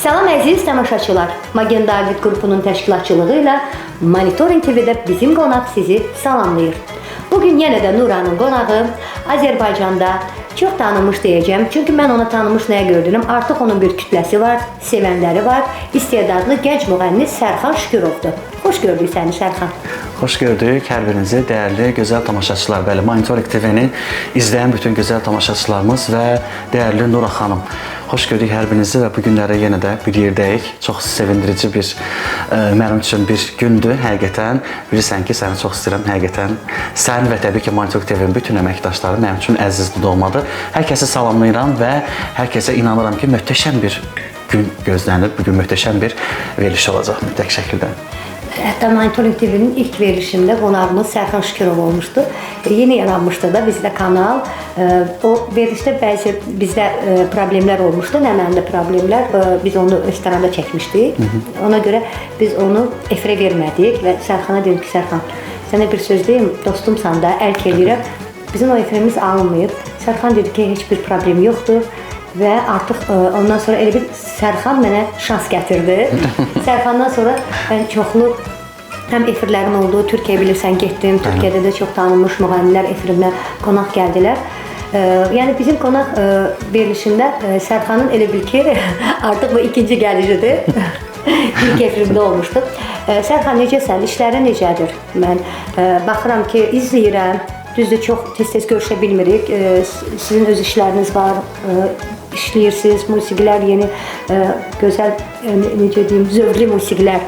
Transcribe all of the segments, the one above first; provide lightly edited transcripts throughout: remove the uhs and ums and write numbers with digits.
Salam əziz tamaşaçılar. Magen David qrupunun təşkilatçılığı ilə Monitoring TV-də bizim qonaq sizi salamlayır. Bugün yenə də Nuranın qonağı Azərbaycanda çox tanınmış deyəcəm. Çünki mən onu tanınmış nəyə gördüm? Artıq onun bir kütləsi var, sevənləri var. İstedadlı gənc müğənni Sərxan Şükürovdur. Xoş gördük səni Sərxan. Xoş gördük hər birinizi, dəyərli gözəl tamaşaçılar. Bəli, Monitoring TV-ni izləyən bütün gözəl tamaşaçılarımız və dəyərli Nura xanım. Xoş gördük hər birinizi və bu günlərə yenə də bir yerdəyik. Çox sevindirici bir, mənim üçün bir gündür həqiqətən. Bilirsən ki, səni çox istəyirəm həqiqətən. Sən və təbii ki, Monitoring TV-nin bütün əməkdaşları mənim üçün əzizli doğmadır. Hər kəsi salamlayıram və hər kəsə inanıram ki, möhtəşəm bir gün gözlənir. Bugün möhtəşəm bir veriliş olacaq mütləq şəkildə. Hətta Monitoring TV-nin ilk verilişində qonağımız Sərxan Şükürov olmuşdu. Yeni yaranmışdı da bizdə kanal. O verilişdə bəzi bizdə problemlər olmuşdu. Nə mənada problemlər? Biz onu restoranda çəkmişdik. Ona görə biz onu efirə vermədik və Sərxana dedim ki, Sərxan, sənə bir söz deyim, dostumsan da, əlk eləyirəm. Bizim o efirimiz alınmayıb. Sərxan dedi ki, heç bir problem yoxdur. Və artıq ondan sonra elə bir Sərxan mənə şans gətirdi. Sərxandan sonra mən çoxlu həm efirlərim oldu, Türkiyə bilirsən getdim. Türkiyədə də çox tanınmış müğənnilər efirimə qonaq gəldilər. Yəni bizim qonaq verilişində Sərxanın elə bil ki, artıq bu ikinci gəlişidir. İlk efirimdə olmuşdu. Sərxan necəsən? İşlərin necədir? Mən baxıram ki, izləyirəm. Düzdür, çox tez-tez görüşə bilmirik. Sizin öz işləriniz var, işləyirsiniz, musiqilər, yeni, gözəl, necə deyim, zövqlü musiqilər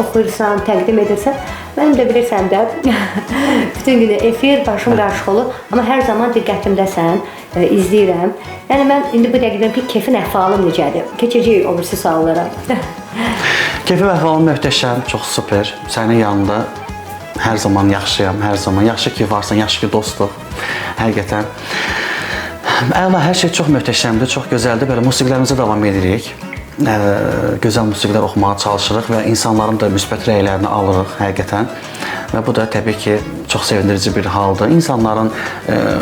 oxuyursan, təqdim edirsən. Mənim də bilirsən də, bütün günü efir, başım qarışıq olur. Amma hər zaman diqqətimdəsən, izləyirəm. Yəni, mən indi bu dəqiqdən ki, keyfin əhvalım necədir? Keçəcəyik o birisi suallara. Keyfim əhvalım möhtəşəm, çox super. Sənin yanında hər zaman yaxşıyam, hər zaman. Yaxşı ki varsan, yaxşı ki dostluq. Həqiqətən. Əla, hər şey çox möhtəşəmdir, çox gözəldir. Belə musiqilərimizə davam edirik. Gözəl musiqilər oxumağa çalışırıq və insanların da müsbət rəylərini alırıq həqiqətən. Və bu da təbii ki, çox sevindirici bir haldır. İnsanların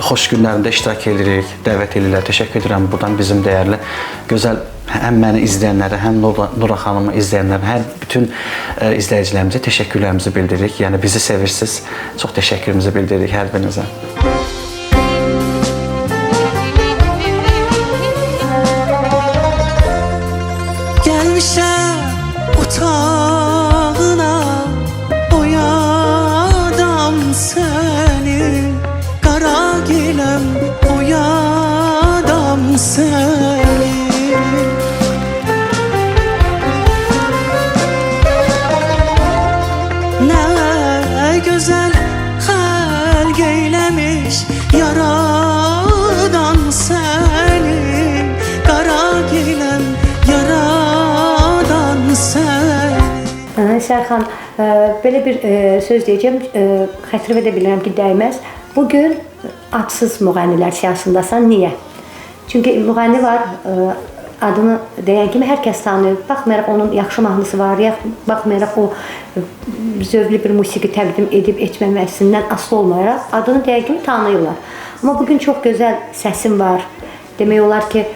xoş günlərində iştirak edirik, dəvət edirlər. Təşəkkür edirəm buradan bizim dəyərli, gözəl həm məni izləyənlərə, həm Nura xanımı izləyənlərə, hər bütün izləyicilərimizə təşəkkürlərimizi bildiririk. Yəni bizi sevirsiniz, çox təşəkkürümüzü bildiririk hər birinizə. Gəlmişəm otağına, oyadam səni, qara giləm, oyadam səni. Nə gözəl xəlq eyləmiş yaradan səni, qara giləm, yaradan səni. Sərxan, belə bir söz deyəcəm, xətir edə bilirəm ki, dəyməz. Bugün adsız müğənnilər siyasındasan, niyə? Çünki müğənni var, adını deyən kimi hər kəs tanıyır. Baxmayaraq onun yaxşı mahnısı var, baxmayaraq o zövqlü bir musiqi təqdim edib etməməsindən asılı olmayaraq adını deyən kimi tanıyırlar. Amma bugün çox gözəl səsin var. Demək olar ki,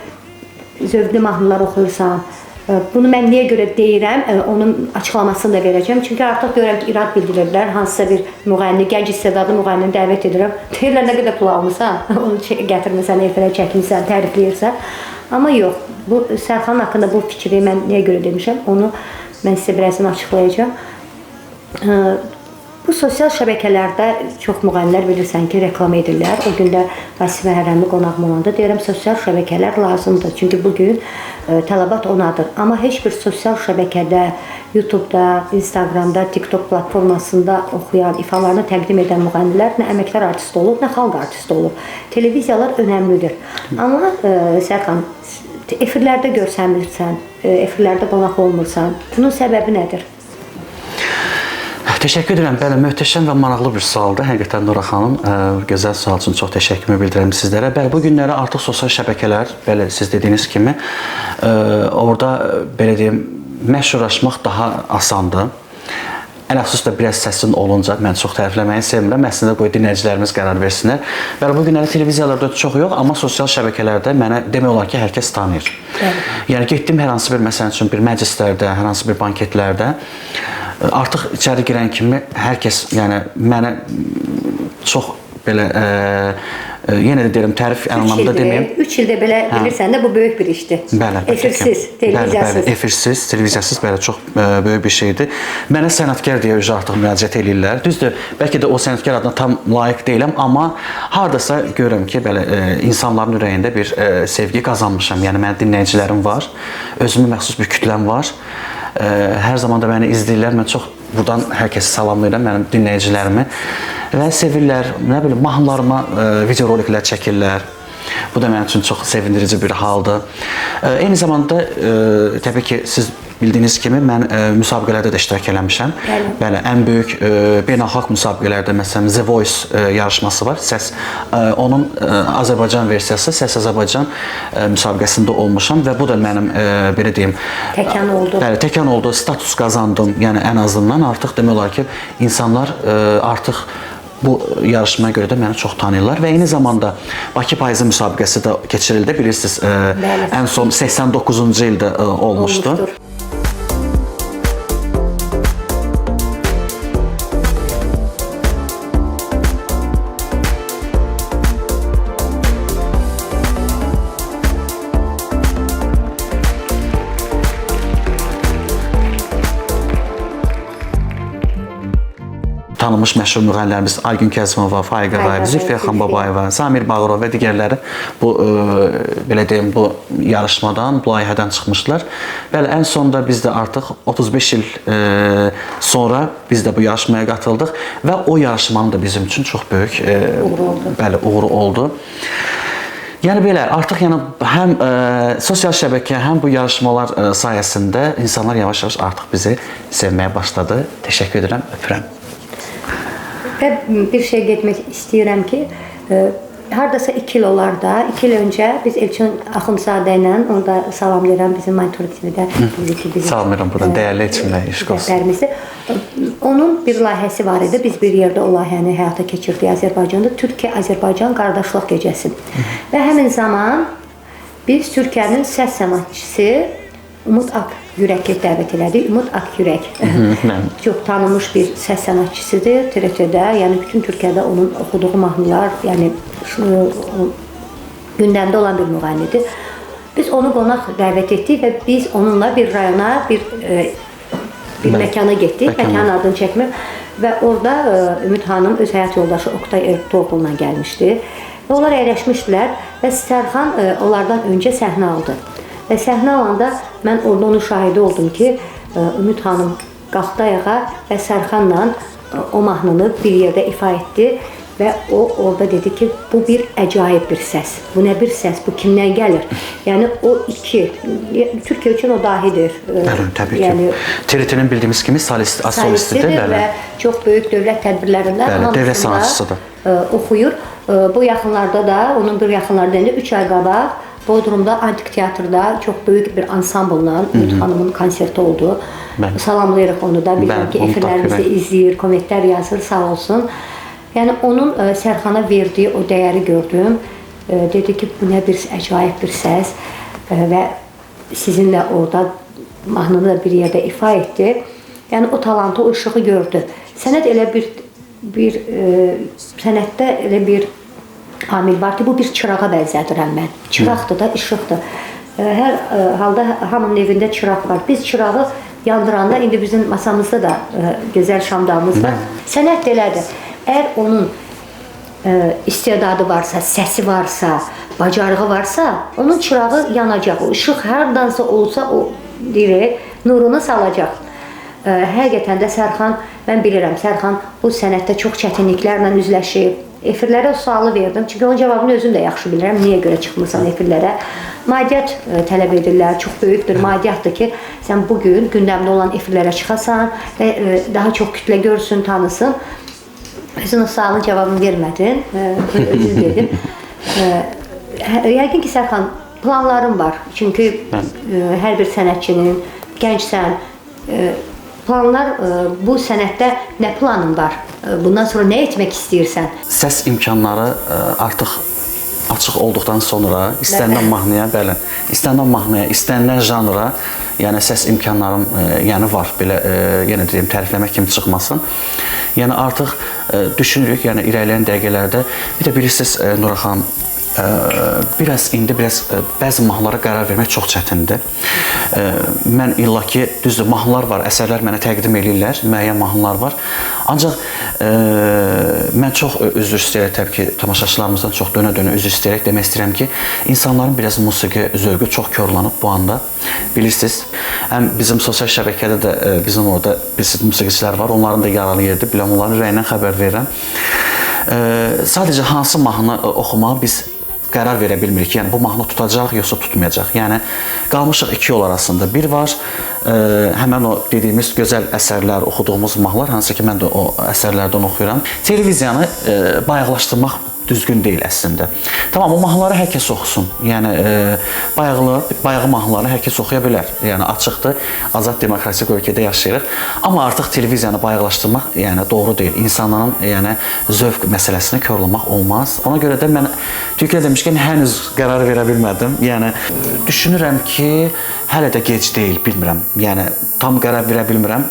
zövqlü mahnılar oxuyursan. Bunu mən niyə görə deyirəm, onun açıqlamasını da verəcəm. Çünki artıq görürəm ki, irad bildirirlər. Hansısa bir müğənni, gənc istedadlı müğənnini dəvət edirəm. Deyirlər, nə qədər pul almısan, onu gətirmirsən, efirə çəkmirsən, tərifləyirsən. Amma yox, bu Sərxanın haqqında bu fikri mən niyə görə demişəm, onu mən sizə birazdan açıqlayacağım. Bu sosial şəbəkələrdə çox müğənnilər bilirsən ki, reklam edirlər. O gün də Vasifə Hərəmli qonağım olanda deyirəm, sosial şəbəkələr lazımdır. Çünki bugün tələbat onadır. Amma heç bir sosial şəbəkədə, YouTube-da, Instagram-da, TikTok platformasında oxuyan, ifalarını təqdim edən müğənnilər nə əməkdar artist olur, nə xalq artist olur. Televiziyalar önəmlidir. Amma Sərxan, efirlərdə görsənmirsən, efirlərdə qonaq olmursan. Bunun səbəbi nədir? Təşəkkür edirəm. Bəli, möhtəşəm və maraqlı bir sualdır. Həqiqətən Nura xanım, gözəl sual üçün çox təşəkkürümü bildirirəm sizlərə. Bəli, bu günləri artıq sosial şəbəkələr, bəli, siz dediyiniz kimi, orada belə deyim, məşhurlaşmaq daha asandır. ən əfsus da biraz səsin olunca mən çox tərifləməyi sevmirəm. Əslində qoy dinləyicilərimiz qərar versinlər. Və bu günləri televiziyalarda çox yox, amma sosial şəbəkələrdə mənə demək olar ki, hər kəs tanıyır. Yəni getdim hər hansı bir məsəl üçün bir məclislərdə, hər hansı bir banketlərdə artıq içəri girən kimi hər kəs yəni mənə çox belə yenə də deyirəm tərif anlamında deməyim. 3 ildə belə bilirsən də bu böyük bir işdir. Bəli. Efirsiz, televiziyasız. Bəli, efirsiz, televiziyasız belə çox böyük bir şeydir. Mənə sənətkar deyə artıq müraciət eləyirlər. Düzdür, bəlkə də o sənətkar adına tam layiq deyiləm, amma hardasa görürəm ki, belə insanların ürəyində bir sevgi qazanmışam. Yəni mənim dinləyicilərim var, özümə məxsus bir kütləm var. Hər zaman da məni izləyirlər. Mən çox buradan hər kəsi salamlayıram, mənim dinləyicilərimi və sevirlər. Nə bilim, mahnılarıma video roliklər çəkirlər. Bu da mənim üçün çox sevindirici bir haldır. Eyni zamanda təbii ki, siz bildiyiniz kimi mən müsabiqələrdə də iştirak eləmişəm. Bəli, ən böyük beynəlxalq müsabiqələrdə məsələn The Voice yarışması var. Səs onun Azərbaycan versiyası Səs Azərbaycan müsabiqəsində olmuşam və bu da mənim belə deyim təkan oldu. Bəli, təkan oldu, status qazandım. Yəni ən azından artıq demək olar ki, insanlar artıq bu yarışmaya görə də məni çox tanıyırlar və eyni zamanda Bakı payızı müsabiqəsi də keçirildi. Bilirsiniz, ən son 89-cu ildə olmuşdu. Tanınmış məşhur müğənnilərimiz Aygün Kəzimova, Faiq Ağayev, Zülfiyə Xanbabayeva, Samir Bağırov və digərləri bu belə deyim bu yarışmadan, bu layihədən çıxmışlar. Bəli, ən sonda biz də artıq 35 il sonra biz də bu yarışmaya qatıldıq və o yarışmanın da bizim üçün çox böyük bəli, uğuru oldu. Yəni belə, artıq yəni həm sosial şəbəkə, həm bu yarışmalar sayəsində insanlar yavaş-yavaş artıq bizi sevməyə başladı. Təşəkkür edirəm, öpürəm. Və bir şey qeyd etmək istəyirəm ki, hardasa 2 il olar da, 2 il öncə biz Elçin Axundzadə ilə, onu da salamlayıram bizim Monitoring TV-də. Salamlayıram buradan, dəyərli Elçinlə, işq olsun. Onun bir layihəsi var idi, biz bir yerdə o layihəni həyata keçirdik Azərbaycanda, Türkiyə-Azərbaycan qardaşlıq gecəsi. Və həmin zaman biz Türkiyənin səs sənatçısı Umut Akyürəki dəvət elədik. Umut Akyürək çox tanınmış bir səs sənatçısıdır TRT-də. Yəni bütün Türkiyədə onun oxuduğu mahnılar, yəni gündəmdə olan bir müğənnidir. Biz onu qonaq dəvət etdik və biz onunla bir rayona, bir məkana getdik. Məkanın adını çəkmir və orada Ümid xanım öz həyat yoldaşı Oktay Ertuğrul'la gəlmişdi. Və onlar əyləşmişdilər və Sərxan onlardan öncə səhnə aldı. Və səhnə alanda mən orada onun şahidi oldum ki, Ümid xanım qalxdı ayağa və Sərxanla o mahnını bir yerdə ifa etdi və o orada dedi ki, bu bir əcaib bir səs. Bu nə bir səs, bu kimdən gəlir? Yəni o iki, Türkiyə üçün o dahidir. Bəli, təbii ki. TRT-nin bildiyimiz kimi solistidir və çox böyük dövlət tədbirlərində dövlət sanatçısıdır. Oxuyur. Bu yaxınlarda da, onun bir yaxınlarda 3 ay qabaq Bodrumda Antik Teatrda çox böyük bir ansamblla Ümid xanımın konserti oldu. Salamlayırıq onu da. Bilirəm ki, efirlərimizi izləyir, kommentlər yazır, sağ olsun. Yəni onun Sərxana verdiyi o dəyəri gördüm. Dedi ki, bu nə bir əcaib bir səs və sizinlə orada mahnını da bir yerdə ifa etdi. Yəni o talantı, o işığı gördü. Sənət elə bir sənətdə elə bir amil var ki, bu bir çırağa bənzədirəm mən. Çıraqdır da, işıqdır. Hər halda hamının evində çıraq var. Biz çırağı yandıranda, indi bizim masamızda da gözəl şamdağımız var. Sənət də elədir. Əgər onun istedadı varsa, səsi varsa, bacarığı varsa, onun çırağı yanacaq. O işıq hərdansa olsa, o nurunu salacaq. Həqiqətən də Sərxan, mən bilirəm, Sərxan bu sənətdə çox çətinliklərlə üzləşib. Efirlərə o sualı verdim. Çünki onun cavabını özüm də yaxşı bilirəm. Niyə görə çıxmırsan efirlərə? Maddiyyat tələb edirlər. Çox böyükdür maddiyyatdır ki, sən bugün gündəmdə olan efirlərə çıxasan və daha çox kütlə görsün, tanısın. Özün o sualın cavabını vermədin. Özün dedim. Yəqin ki, Sərxan, planlarım var. Çünki hər bir sənətçinin, gəncsən, planlar bu sənətdə nə planın var? Bundan sonra nə etmək istəyirsən? Səs imkanları artıq açıq olduqdan sonra istənilən mahnıya, bəli, istənilən mahnıya, istənilən janra, yəni səs imkanlarım yəni var. Belə yenə deyim, tərifləmək kimi çıxmasın. Yəni artıq düşünürük, yəni irəliləyən dəqiqələrdə bir də bilirsiniz Nura xanım, biraz bəzi mahnılara qərar vermək çox çətindir. Mən illaki düzdür, mahnılar var, əsərlər mənə təqdim eləyirlər, müəyyən mahnılar var. Ancaq mən çox üzr istəyərək, təbii ki, tamaşaçılarımızdan çox dönə-dönə üzr istəyərək demək istəyirəm ki, insanların biraz musiqi zövqü çox korlanıb bu anda. Bilirsiniz, həm bizim sosial şəbəkədə də bizim orada musiqiçilər var, onların da yaralı yerdir, biləm onların rəyindən xəbər verirəm. Sadəcə hansı mahnı oxumağa biz qərar verə bilmirik. Yəni bu mahnı tutacaq, yoxsa tutmayacaq. Yəni qalmışıq iki yol arasında. Bir var, həmən o dediyimiz gözəl əsərlər, oxuduğumuz mahnılar, hansı ki mən də o əsərlərdən oxuyuram. Televiziyanı bayaqlaşdırmaq düzgün deyil əslində. Tamam, o mahnıları hər kəs oxusun. Yəni bayağı mahnıları hər kəs oxuya bilər. Yəni açıqdır, azad demokratik ölkədə yaşayırıq. Amma artıq televiziyanı bayaqlaşdırmaq yəni doğru deyil. İnsanların yəni zövq məsələsini korlamaq olmaz. Ona görə də mən Türkiyə demişkən henüz qərar verə bilmədim. Yəni düşünürəm ki, hələ də gec deyil, bilmirəm. Yəni tam qərar verə bilmirəm.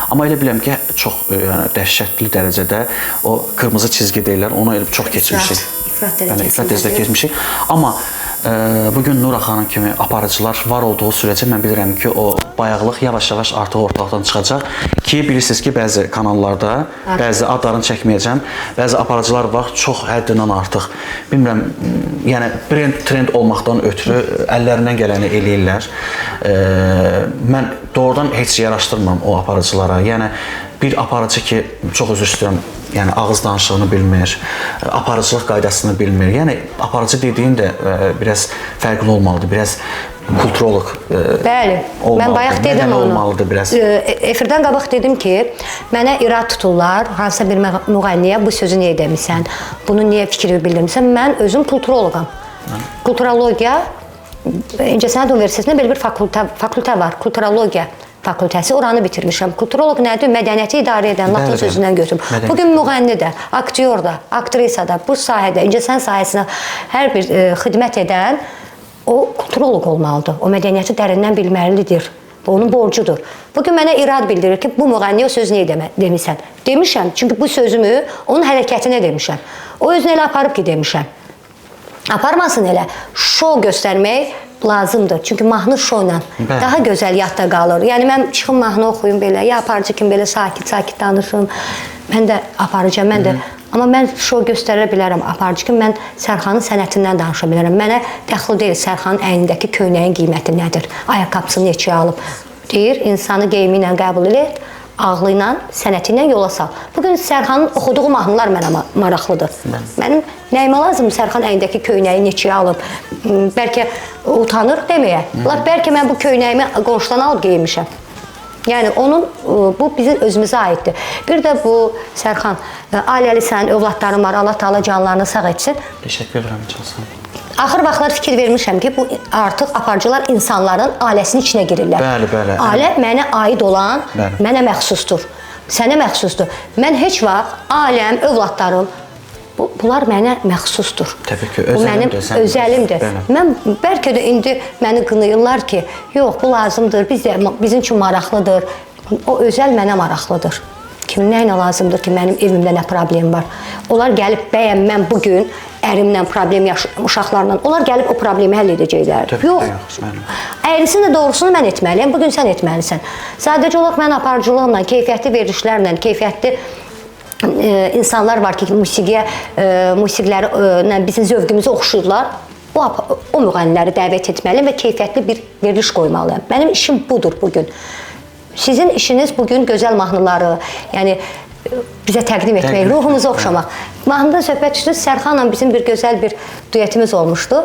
Amma elə bilirəm ki, çox yəni dəhşətli dərəcədə o qırmızı çizgi deyirlər, onu çox keçmişik. İfrat dərəcəsində keçmişik. Amma bugün Nura xanım kimi aparıcılar var olduğu sürəcə mən bilirəm ki, o bayaqlıq yavaş-yavaş artıq ortalıqdan çıxacaq ki, bilirsiniz ki, bəzi kanallarda, bəzi adlarını çəkməyəcəm, bəzi aparıcılar var, çox həddindən artıq, bilmirəm, yəni trend olmaqdan ötürü əllərindən gələni eləyirlər. Mən doğrudan heç yaraşdırmam o aparıcılara. Yəni, bir aparıcı ki, çox üzr istəyirəm, yəni ağız danışığını bilmir, aparıcılıq qaydasını bilmir. Yəni aparıcı dediyin də biraz fərqli olmalıdır, biraz kulturolog Bəli, olmalıdır. Mən bayaq dedim Nədəli onu. Olmalıdır biraz. Efirdən qabaq dedim ki, mənə irad tuturlar, hansısa bir müğənniyə bu sözü niyə demisən, bunu niyə fikri bildirmirsən. Mən özüm kulturoloqam. Kulturologiya, İncəsənət Universitetində belə bir fakültə var, kulturologiya fakültəsi, oranı bitirmişəm. Kulturoloq nədir? Mədəniyyəti idarə edən, latın sözündən götürüm. Bugün müğənni də, aktyor da, aktrisa da, bu sahədə, incəsənət sahəsinə hər bir xidmət edən o kulturoloq olmalıdır. O mədəniyyəti dərindən bilməlidir. Bu onun borcudur. Bugün mənə irad bildirir ki, bu müğənniyə o söz niyə demisən? Demişəm, çünki bu sözümü onun hərəkətinə demişəm. O özünü elə aparıb ki, demişəm. Aparmasın elə, şou göstərmək lazımdır. Çünki mahnı şoyla daha gözəl yadda qalır. Yəni mən çıxım mahnı oxuyum belə, ya aparıcı kimi belə sakit danışım. Mən də aparıcı, mən də. Amma mən şou göstərə bilərəm aparıcı kimi. Mən Sərxanın sənətindən danışa bilərəm. Mənə dəxil deyil Sərxanın əynindəki köynəyin qiyməti nədir? Ayaqqabısını neçəyə alıb? Deyir, insanı geyimi ilə qəbul et, ağlı ilə, sənəti ilə yola sal. Bugün Sərxanın oxuduğu mahnılar mənə maraqlıdır. Mənim nəyimə lazım Sərxan əynindəki köynəyi neçəyə alıb? Bəlkə utanır deməyə. Bəlkə mən bu köynəyimi qonşudan alıb geymişəm. Yəni bu bizim özümüzə aiddir. Bir də bu Sərxan, ailəli sənin övladların var, Allah Taala canlarını sağ etsin. Təşəkkür edirəm, çox sağ olun. Axır vaxtlar fikir vermişəm ki, bu artıq aparıcılar insanların ailəsinin içinə girirlər. Bəli. Ailə mənə aid olan, mənə məxsusdur. Sənə məxsusdur. Mən heç vaxt ailəm, övladlarım, bunlar mənə məxsusdur. Təbii ki, bu mənim özəlimdir. Mən bəlkə də indi məni qınayırlar ki, yox, bu lazımdır, bizim üçün maraqlıdır. O özəl mənə maraqlıdır. Kimin nəyinə lazımdır ki, mənim evimdə nə problem var? Onlar gəlib bəyəm mən bugün ərimlə problem uşaqlarla, onlar gəlib o problemi həll edəcəklər. Yox. Əyrisini də doğrusunu mən etməliyəm, bugün sən etməlisən. Sadəcə olaraq mən aparıcılığımla, keyfiyyətli verilişlərlə, keyfiyyətli insanlar var ki, musiqiləri bizim zövqümüzü oxşuyurlar. O müğənniləri dəvət etməliyəm və keyfiyyətli bir veriliş qoymalıyam. Mənim işim budur bugün. Sizin işiniz bugün gözəl mahnıları, yəni bizə təqdim etmək, ruhumuzu oxşamaq. Mahnıda söhbət düşdü, Sərxanla bizim bir gözəl bir duetimiz olmuşdu.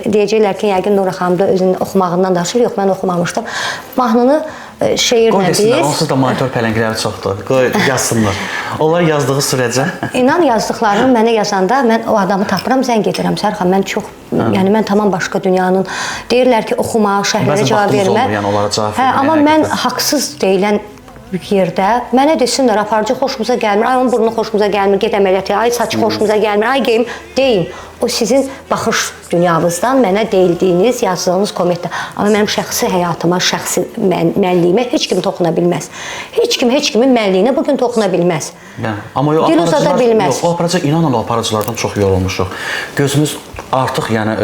Deyəcəklər ki, yəqin Nura xanım da özünün oxumağından danışır. Yox, mən oxumamışdım. Mahnını şeirlə biz... Onsuz da monitor pələngləri çoxdur. Qoy yazsınlar. Onlar yazdığı sürəcə... İnan yazdıqlarını mənə yazanda mən o adamı tapıram, zəng edirəm. Sərxan, mən çox... Yəni mən tamam başqa dünyanın... Deyirlər ki, oxumaq, şəhərlərə cavab vermək. Yəni onlara cavab vermək. Amma mən haqsız deyilən yerdə mənə desinlər, aparıcı xoşumuza gəlmir, ay onun burnu xoşumuza gəlmir, get əməliyyat, ay saçı xoşumuza gəlmir, ay geyim, deyin. O sizin baxış dünyavızdan mənə deyildiyiniz, yazdığınız kommentdə. Amma mənim şəxsi həyatıma, şəxsi mənliyimə heç kim toxuna bilməz. Heç kimin mənliyinə bugün toxuna bilməz. Yəni, amma yox, Dil uzada bilməz. o aparıcı, inanın o aparıcılardan çox yorulmuşuq. Gözümüz artıq yəni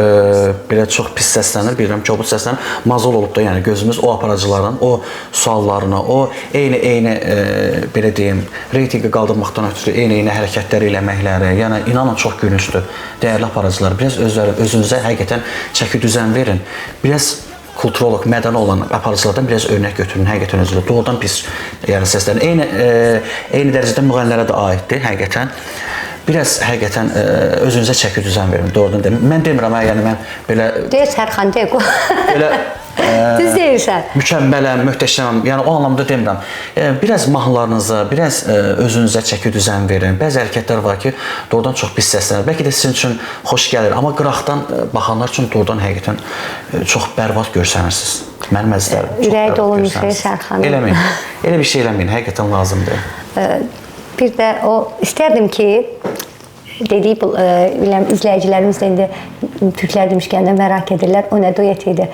belə çox pis səslənir, bilirəm ki, o bu səslənir. Mazol olub da yəni gözümüz o aparıcıların, o suallarına, o eyni belə deyim, reytinqi qaldırmaqdan ötürü eyni hərəkətləri eləməkləri, yəni inanın çox gülüncdür. Dəyərli aparıcılar, biraz özünüzə həqiqətən çəki düzən verin. Biraz kulturolog, mədəni olan aparıcılardan biraz örnək götürün, həqiqətən özünüzə. Doğrudan pis yəni səslənir. Eyni dərəcədə müğənnilərə də aiddir, həqiqətən. Biraz həqiqətən özünüzə çəki düzən verin, doğrudan deyim. Mən demirəm, yəni mən belə... Deyir Sərxan, deyir. Belə... Düz deyirsən. Mükəmmələm, möhtəşəməm. Yəni o anlamda demirəm. Biraz mahnılarınıza, biraz özünüzə çəki düzən verin. Bəzi hərəkətlər var ki, doğrudan çox pis səslənir. Bəlkə də sizin üçün xoş gəlir, amma qıraqdan baxanlar üçün doğrudan həqiqətən çox bərbad görsənirsiniz. Mənim əzizlərim. Ürək dolu bir şey Sərxanım. Eləməyin. Elə bir şey eləməyin. Həqiqətən lazımdır. Bir də o istərdim ki, dediyi izləyicilərimiz də indi türklər demişkən də merak edirlər. O nə duet idi?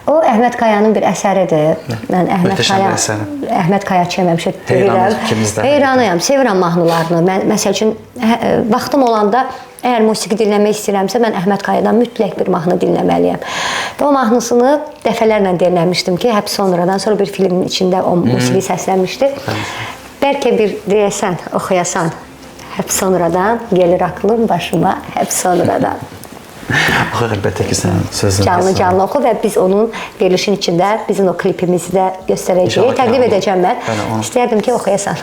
O Əhməd Kayanın bir əsəridir. Mən Əhməd Kayaçı həmişə deyirəm. Heyranıyam, sevirəm mahnılarını. Mən məsəl üçün vaxtım olanda əgər musiqi dinləmək istəyirəmsə, mən Əhməd Kayadan mütləq bir mahnı dinləməliyəm. Və o mahnısını dəfələrlə dinləmişdim ki, həp sonradan sonra bir filmin içində o musiqi səslənmişdi. Bəlkə bir deyəsən, oxuyasan. Həp sonradan gəlir aklım başıma, həp sonradan. Oxu, əlbəttə ki, sən sözünü Canlı oxu və biz onun verilişin içində bizim o klipimizi də göstərəcəyik. Təqdim edəcəm mən. İstəyərdim ki, oxuyasan.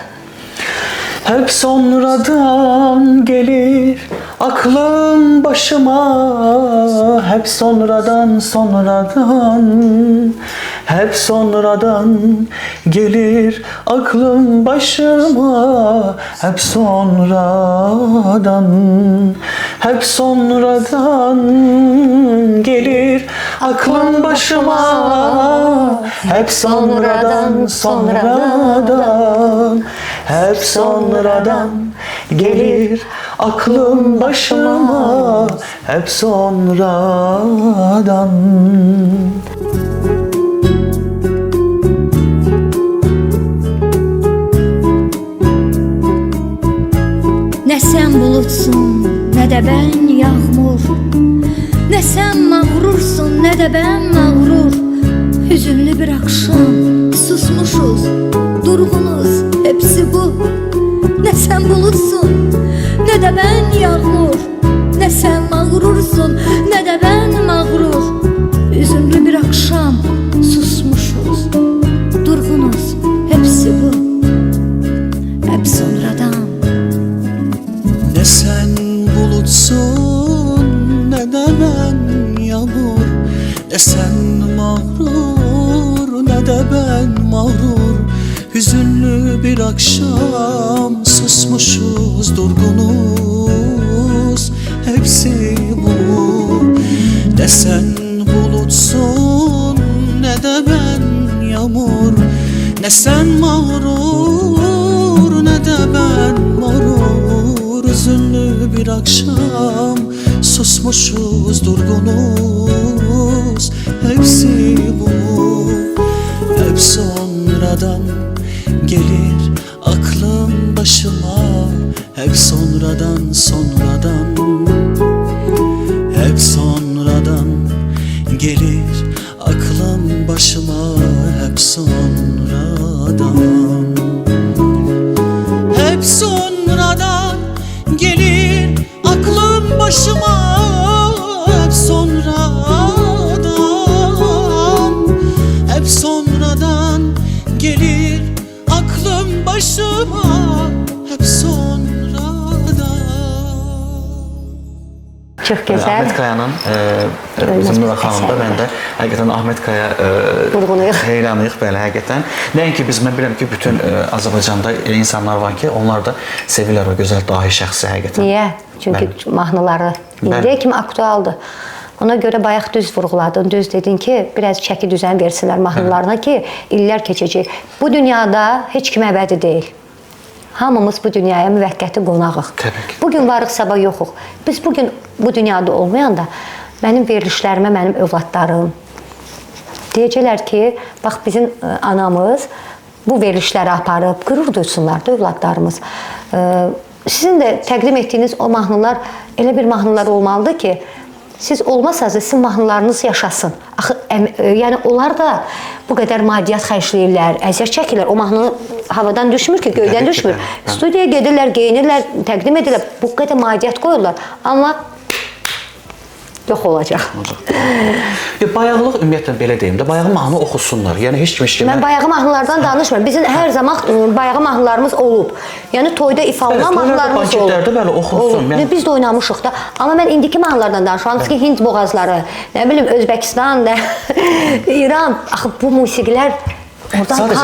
Hep sonradan gelir aklım başıma, hep sonradan, hep sonradan gelir aklım başıma, hep sonradan gelir aklım başıma, hep sonradan, hep sonradan gelir aklım başıma, hep sonradan. Nə sən bulutsun, nə də mən yağmur, nə sən mağrursun, nə də mən mağrur. Hüzünlü bir akşam, susmuşuz, durğunuz, hepsi bu. Nə sən bulutsun, nə də mən yağmur, nə sən mağrursun, nə də mən mağrur. Hüzünlü bir akşam, susmuşuz, durğunuz, hepsi bu. Hep sonradan. Ne sen bulutsun, ne de ben yağmur, ne sen mağrur, ne de ben mağrur. Hüzünlü bir akşam, susmuşuz, durgunuz, hepsi bu. Ne sen bulutsun, ne de ben yağmur, ne sen mağrur, ne de ben mağrur. Hüzünlü bir akşam, susmuşuz, durgunuz, hepsi bu. Hep sonradan gelir aklım başıma, hep sonradan, hep sonradan gelir aklım başıma, hep sonradan. Hep sonradan gelir aklım başıma, hep sonradan gelir aklım başıma, hep sonradan. Çok güzel. Ahmet Kaya'nın bizim Nura xanım da mən də həqiqətən Ahmet Kaya heyranıyıq belə həqiqətən. Nəinki biz, mən bilirəm ki, bütün Azərbaycanda elə insanlar var ki, onlar da sevirlər o gözəl dahi şəxsi həqiqətən. Niyə? Çünki mahnıları indiyə kimi aktualdır. Ona görə bayaq düz vurğuladın, düz dedin ki, biraz çəki düzən versinlər mahnılarına ki, illər keçəcək. Bu dünyada heç kim əbədi deyil. Hamımız bu dünyaya müvəqqəti qonağıq. Bugün varıq, sabah yoxuq. Biz bugün bu dünyada olmayanda mənim verilişlərimə mənim övladlarım deyəcəklər ki, bax bizim anamız bu verilişləri aparıb, qürur duysunlar da övladlarımız. Sizin də təqdim etdiyiniz o mahnılar elə bir mahnılar olmalıdır ki, siz olmasanız da sizin mahnılarınız yaşasın. Axı, yəni onlar da bu qədər maddiyyat xərcləyirlər, əziyyət çəkirlər. O mahnı havadan düşmür ki, göydən düşmür. Studiyaya gedirlər, geyinirlər, təqdim edirlər, bu qədər maddiyyat qoyurlar. Amma yox olacaq. Bayağılıq ümumiyyətlə belə deyim də, bayağı mahnı oxusunlar. Yəni heç kim Mən bayağı mahnılardan danışmıram. Bizim hər zaman bayağı mahnılarımız olub. Yəni toyda ifa olunan mahnılarımız olub. Bəli, oxunsun. Biz də oynamışıq da. Amma mən indiki mahnılardan danışıram ki, Hind boğazları, nə bilim Özbəkistan, İran, axı bu musiqilər oradan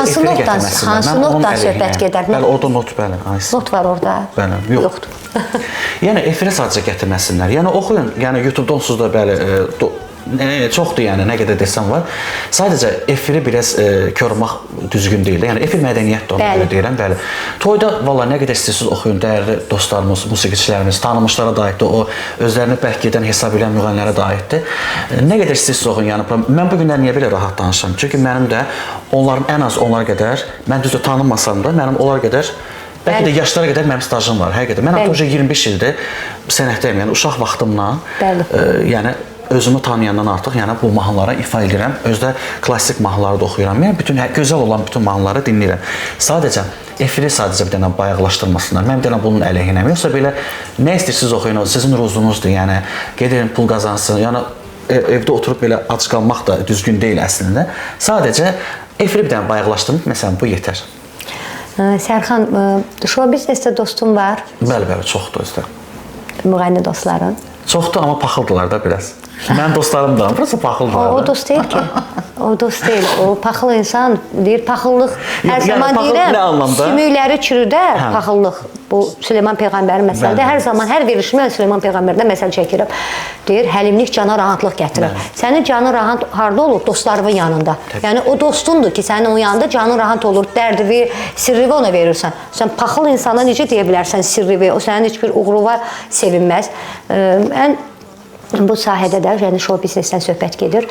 hansı notdan söhbət gedər? Bəli, orada not, bəli. Not var orada? Bəli, yoxdur. Yəni efirə sadəcə gətirməsinlər. Yəni oxuyun, yəni YouTube-da onsuz da bəli çoxdur, yəni nə qədər desəm var. Sadəcə efiri biraz korumaq düzgün deyil. Yəni efir mədəniyyətdir, onu belə deyirəm, bəli. Toyda valla nə qədər istəyirsiniz oxuyun, dəyərli dostlarımız, musiqiçilərimiz, tanımışlara da aiddir, o özlərini bərk edən, hesab edən müğənnilərə də aiddir. Nə qədər istəyirsiniz oxuyun, yəni mən bu günlər niyə belə rahat danışıram? Çünki mənim də onların ən az onlar qədər, mən düzdür tanınmasam da, mənim onlar qədər bəlkə də yaşlara qədər mənim stajım var, həqiqətən. Mən artıq 25 ildir sənətdəyim, yəni uşaq vaxtımdan, yəni özümü tanıyandan artıq, yəni bu mahnıları ifa edirəm. Özdə klassik mahnıları da oxuyuram. Yəni bütün gözəl olan bütün mahnıları dinləyirəm. Sadəcə efiri sadəcə bir dənə bayaqlaşdırmasınlar. Mən bir dənə bunun əleyhinəm. Yoxsa belə nə istəyirsiniz oxuyun, sizin ruzunuzdur. Yəni gedin pul qazansın. Yəni evdə oturub belə ac qalmaq da düzgün deyil əslində. Sadəcə efiri bir dənə bayaqlaşdırıb, məsələn bu yetər. Sərxan, showbiznesdə dostum var. Bəli, çoxdur özdə. Müğənni dostların. Çoxdur, amma paxıldılar da biraz. Mən dostlarım da, burası paxıldılar. O dost deyil ki. O dost deyil. O paxıl insan deyir, paxıllıq. Hər zaman deyirəm, sümükləri çürüdər paxıllıq. Bu Süleyman Peyğəmbərin məsələdir. Hər zaman, hər verilişimə Süleyman Peyğəmbərdən məsəl çəkirəm. Deyir, həlimlik cana rahatlıq gətirir. Sənin canın rahat harda olur? Dostlarının yanında. Yəni o dostundur ki, sənin o yanında canın rahat olur. Dərdivi, sirrivi ona verirsən. Sən paxıl insana necə deyə bilərsən sirrivi? O sənin heç bir uğruva sevinməz. Bu sahədə də, yəni show biznesdən söhbət gedir.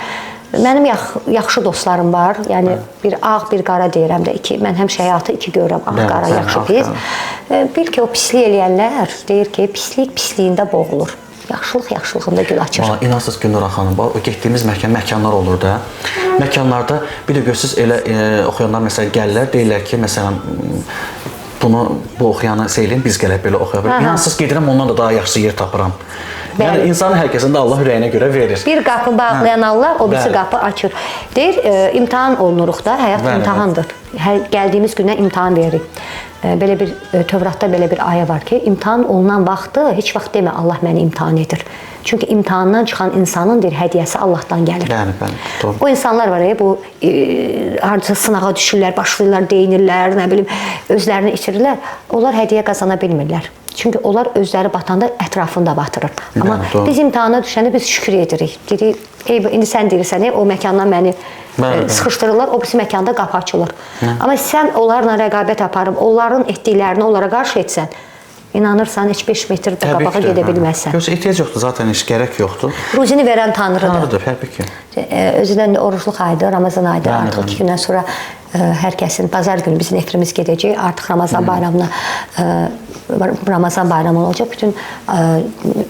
Mənim yaxşı dostlarım var. Yəni bir ağ, bir qara deyirəm də. Mən həmişə həyatı iki görürəm. Ağ, qara, yaxşı, pis. Bil ki, o pislik eləyənlər deyir ki, pislik pisliyində boğulur. Yaxşılıq yaxşılığında gül açır. İnansız Günduran xanım, o getdiyimiz məkanlar olur da. Məkanlarda bir də görürsünüz elə oxuyanlar məsələn gəlirlər, deyirlər ki, məsələn bu oxuyanı söyləyin, biz gələk belə oxuyaq. İnansız gedirəm, ondan da daha yaxşı yer tapıram. Yəni insanın hər kəsin də Allah ürəyinə görə verir. Bir qapı bağlayan Allah, o birisi qapı açır. Deyir, imtahan olunuruq da, həyat imtahandır. Gəldiyimiz gündən imtahan veririk. Belə bir Tövratda belə bir ayə var ki, imtahan olunan vaxtı heç vaxt demə Allah məni imtahan edir. Çünki imtahandan çıxan insanın deyir, hədiyyəsi Allahdan gəlir. Doğru. O insanlar var bu harca sınağa düşürlər, başlayırlar, deyinirlər, nə bilim, özlərini itirirlər. Onlar hədiyyə qazana bilmirlər. Çünki onlar özləri batanda ətrafında batırır. Amma biz imtahana düşəndə biz şükür edirik. Deyirik, indi sən deyirsən, o məkandan məni sıxışdırırlar, o birisi məkanda qapı açılır. Amma sən onlarla rəqabət aparıb, onların etdiklərini onlara qarşı etsən, inanırsan heç 5 metr də qabağa gedə bilməzsən. Yoxsa ehtiyac yoxdur, zaten heç gərək yoxdur. Ruzini verən Tanrıdır. Tanrıdır, təbii ki. Özündən orucluq ayıdır, Ramazan ayıdır. Artıq 2 gündən sonra hər kəsin, bazar günü bizim efirimiz gedəcək. Artıq Ramazan bayramı olacaq. Bütün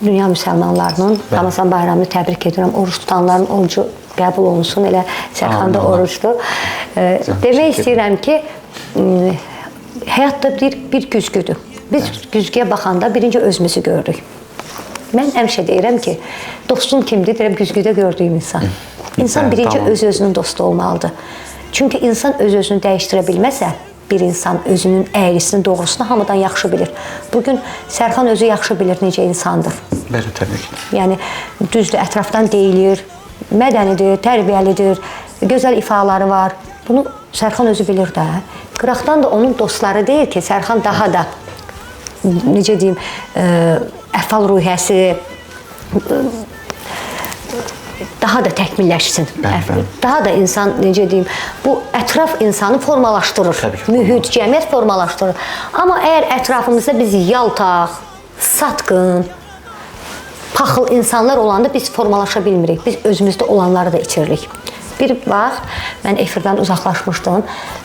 dünya müsəlmanlarının Ramazan bayramını təbrik edirəm. Oruç tutanların orucu qəbul olunsun. Elə Sərxanda orucdur. Demək istəyirəm ki, həyat da bir güzgüdür. Biz güzgüyə baxanda birinci özümüzü görürük. Mən həmişə deyirəm ki, dostum kimdir? Deyirəm, güzgüdə gördüyüm insan. İnsan birinci öz-özünün dostu olmalıdır. Çünki insan öz-özünü dəyişdirə bilməsə, bir insan özünün əyrisini, doğrusunu hamıdan yaxşı bilir. Bugün Sərxan özü yaxşı bilir necə insandır. Bəli, təbii ki. Yəni, düzdür, ətrafdan deyilir, mədənidir, tərbiyəlidir, gözəl ifaları var. Bunu Sərxan özü bilir də. Qıraqdan da onun dostları deyir ki, Sərxan daha da, necə deyim, əfal ruhiyyəsi, daha da təkmilləşsin. Bəli. Daha da insan, necə deyim, bu ətraf insanı formalaşdırır. Təbii ki, Mühit, cəmiyyət formalaşdırır. Amma əgər ətrafımızda biz yaltaq, satqın, paxıl insanlar olanda biz formalaşa bilmirik. Biz özümüzdə olanları da içiririk. Bir vaxt mən efirdən uzaqlaşmışdım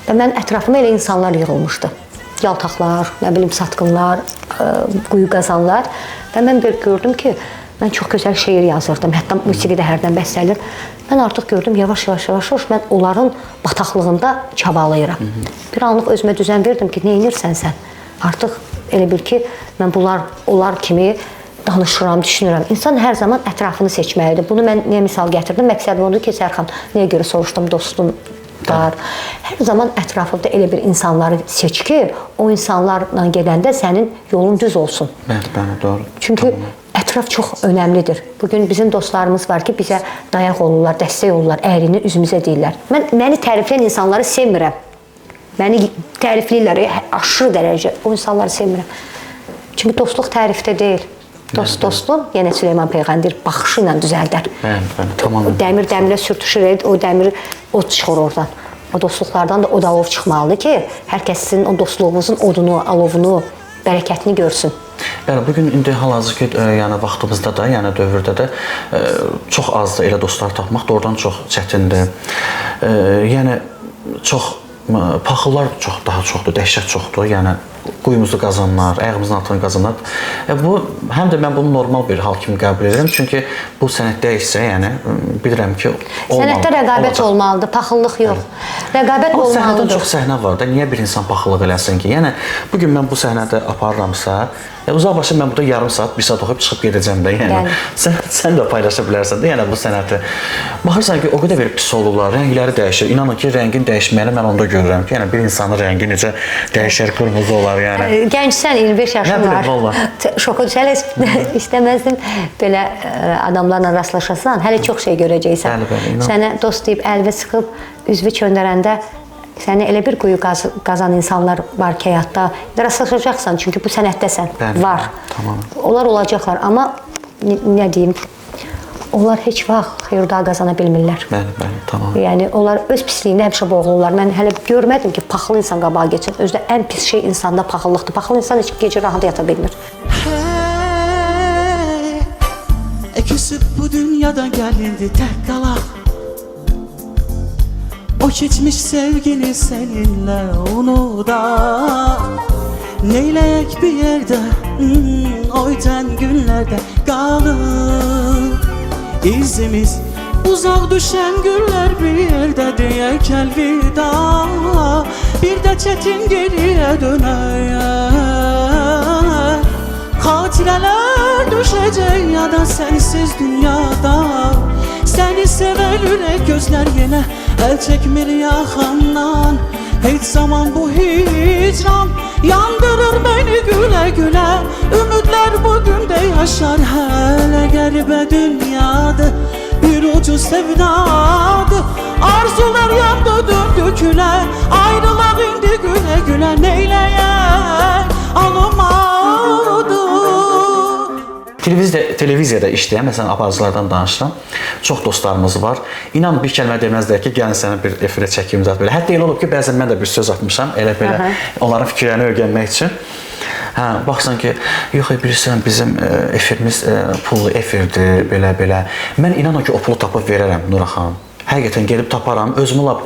və mən ətrafıma elə insanlar yığılmışdı. Yaltaqlar, nə bilim satqınlar, quyu qazanlar və mən bir gördüm ki, mən çox gözəl şeir yazırdım. Hətta musiqi də hərdən bəstəlir. Mən artıq gördüm yavaş-yavaş mən onların bataqlığında çabalayıram. Bir anlıq özümə düzən verdim ki, nə edirsən sən? Artıq elə bil ki, mən onlar kimi danışıram, düşünürəm. İnsan hər zaman ətrafını seçməlidir. Bunu mən niyə misal gətirdim? Məqsədim odur ki, Sərxan, niyə görə soruşdum, dostum var. Hər zaman ətrafında elə bir insanları seç ki, o insanlarla gedəndə sənin yolun düz olsun. Bəli, doğru. Çünki ətraf çox önəmlidir. Bugün bizim dostlarımız var ki, bizə dayaq olurlar, dəstək olurlar, əyrini üzümüzə deyirlər. Mən məni tərifləyən insanları sevmirəm. Məni tərifləyirlər aşırı dərəcə. O insanları sevmirəm. Çünki dostluq tərifdə deyil. Dostluq, yenə Süleyman Peyğəmbər baxışı ilə düzəldər. Bəli, tamam. Dəmir dəmirə sürtüşür, o dəmir od çıxır oradan. O dostluqlardan da od alov çıxmalıdır ki, hər kəs sizin o dostluğunuzun odunu, alovunu, bərəkətini görsün. Bəli, bugün indi hal-hazırki yəni vaxtımızda da, yəni dövrdə də çox azdır elə dostlar tapmaq, doğrudan çox çətindir. Yəni çox paxıllar daha çoxdur, dəhşət çoxdur. Yəni quyumuzu qazanlar, ayağımızın altını qazanlar. Bu həm də mən bunu normal bir hal kimi qəbul edirəm. Çünki bu sənətdə isə, yəni bilirəm ki, olmalı. Sənətdə rəqabət olmalıdır, paxıllıq yox. Rəqabət olmalıdır. Səhnədə çox səhnə var da, niyə bir insan paxıllıq eləsin ki? Yəni bu gün mən bu səhnədə aparıramsa, uzaqbaşı mən burada yarım saat, bir saat oxuyub çıxıb gedəcəm də. Yəni sən də paylaşa bilərsən də, yəni bu sənəti. Baxırsan ki, o qədər bir pis olurlar, rəngləri dəyişir. İnanın ki, rəngin dəyişməyini mən onda görürəm ki, yəni bir insanın rəngi necə dəyişər, qırmızı olar, yəni. Gəncsən, 25 yaşın var. Şoka istəməzdim belə adamlarla rastlaşasan, hələ çox şey görəcəksən. Sənə dost deyib, əlvi sıxıb, üzvü çöndərəndə səni elə bir quyu qazan insanlar var ki, həyatda rastlaşacaqsan, çünki bu sənətdəsən, var. Onlar olacaqlar, amma nə deyim, onlar heç vaxt xeyirda qazana bilmirlər. Bəli, tamam. Yəni, onlar öz pisliyində həmişə boğulurlar. Mən hələ görmədim ki, paxılı insan qabağa geçsin. Özdə ən pis şey insanda paxıllıqdır. Paxılı insan heç gecə rahat yata bilmir. Küsüp bu dünyada gelindi tek kala. O geçmiş sevgini seninle onu da neyleyek bir yerde o öten günlerde kalır izimiz. Uzak düşen güller bir yerde diyek elvida. Bir de çetin geriye döner. Hatireler düşecek ya da sensiz dünyada. Seni sever yürek gözler yine el çekmir yakandan. Hiç zaman bu hicran yandırır beni güle güle. Ümitler bugün de yaşar hele garibe dünyada. Bir ucu sevdadı, arzular yandı döndü küle. Ayrılak indi güle güle, neyleyek alınmadı. Televiziyada işləyən, məsələn, aparıcılardan danışıram. Çox dostlarımız var. İnan bir kəlmə deməzlər ki, gəlin sənə bir efirə çəkiyim zat belə. Hətta elə olub ki, bəzən mən də bir söz atmışam, elə belə onların fikirlərini öyrənmək üçün. Baxsan ki, yox, bilirsən, bizim efirimiz pullu efirdir, belə. Mən inanın ki, o pulu tapıb verərəm Nura xanım. Həqiqətən gedib taparam, özümü lap,